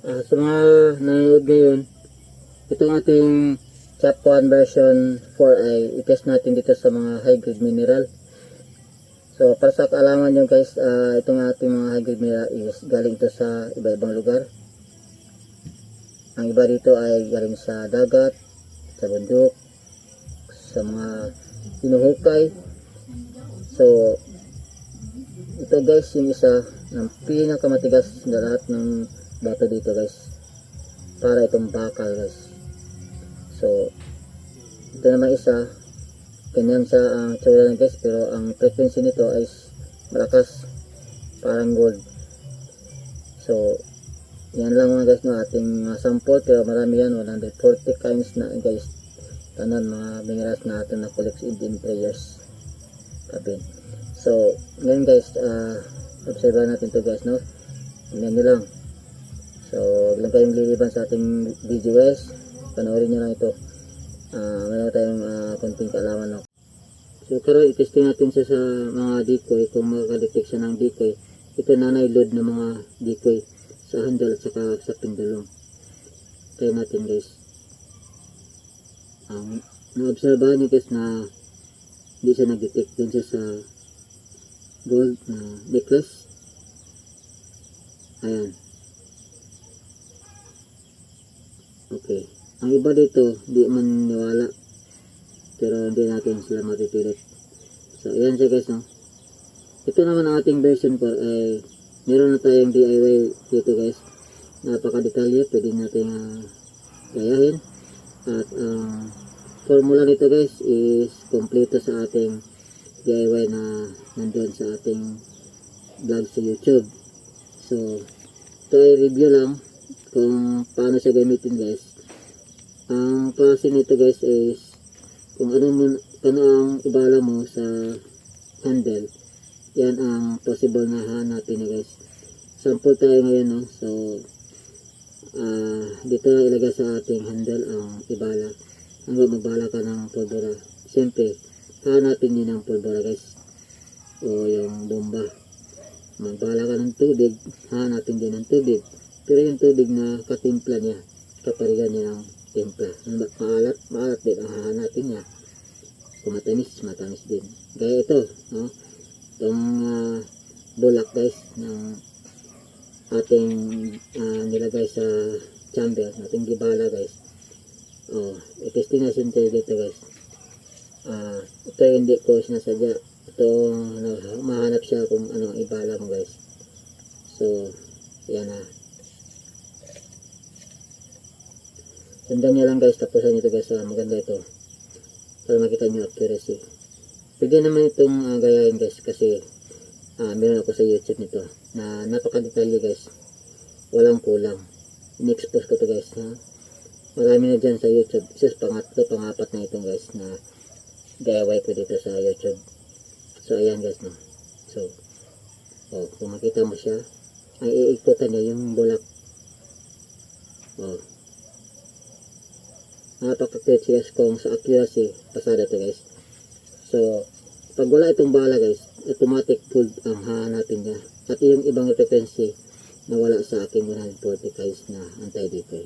Sa mga nanonood ngayon, itong ating Chap 1 version 4 ay i-test natin dito sa mga high grade mineral. So para sa kaalaman nyo guys, itong ating mga high grade mineral is galing ito sa iba-ibang lugar. Ang iba dito ay galing sa dagat, sa bundok, sa mga hinuhukay. So ito guys yung isa ng pinakamatigas na lahat ng bato dito guys, para itong bakal guys. So ito naman isa, ganyan sa ang tsura ng guys, pero ang frequency nito ay malakas, parang gold. So yan lang mga guys no, ating sample, pero marami yan, 140 kinds na guys, tanan mga minerals na atin na collect in prayers kapin. So ngayon guys, observe natin to guys no, tingnan nyo lang. So huwag lang kayong liliban sa ating video guys, panoorin nyo lang ito. Meron tayong konting kaalaman no. So karon i-testing natin siya sa mga decoy, kung makakadetect siya ng decoy. Ito nanay load ng mga decoy sa handle at saka sa pendulum. Try natin guys. Na-obserbahan nyo guys na hindi siya nag-detect dun siya sa gold na necklace. Ayan. Okay. Ang iba dito, di man niwala. Pero hindi natin sila matipilit. So, ayan siya guys, no? Ito naman ang ating version 4 ay meron na tayong DIY dito guys. Napaka-detalye, pwede natin gayahin. At formula nito guys is kompleto sa ating DIY na nandun sa ating vlog sa YouTube. So, ito ay review lang kung paano siya gamitin guys. Ang klase nito guys is kung ano ang ibala mo sa handle, yan ang possible na hanapin na guys. Sample tayo ngayon no. So dito ilagay sa ating handle ang ibala. Hanggang magbala ka ng pulbura, siyempre hanapin nyo ng pulbura guys, o yung bomba. Magbala ka ng tubig, hanapin din ng tubig, pero yung tubig na katimpla niya, kaparigan niya ng timpla. Maalat din ang hahanapin niya. Kung matamis din. Gaya ito, no? Itong bulak guys ng ating nilagay sa chamber, ating gibala guys. I-testing natin tayo dito guys. Ito hindi ko sinasadya. Ito mahanap siya kung ano ang ibala mo guys. So yan na. Sundan nyo lang guys, tapusan nyo ito guys. Maganda ito para makita nyo accuracy. Pwede naman itong gayahin guys, kasi meron ako sa YouTube nito na napakadetalye guys, walang kulang. In-expose ko to guys, ha? Marami na dyan sa YouTube. Isa pangatlo, pangapat na itong guys na DIY ko dito sa YouTube. So ayan guys no. So kung makita mo siya, ay iikutan niya yung bulak. Napaka-curious kung sa accuracy, pasada to guys. So pag wala itong bala guys, automatic pulled ang hahanapin niya. At yung ibang frequency na wala sa aking 140 guys na antay dito.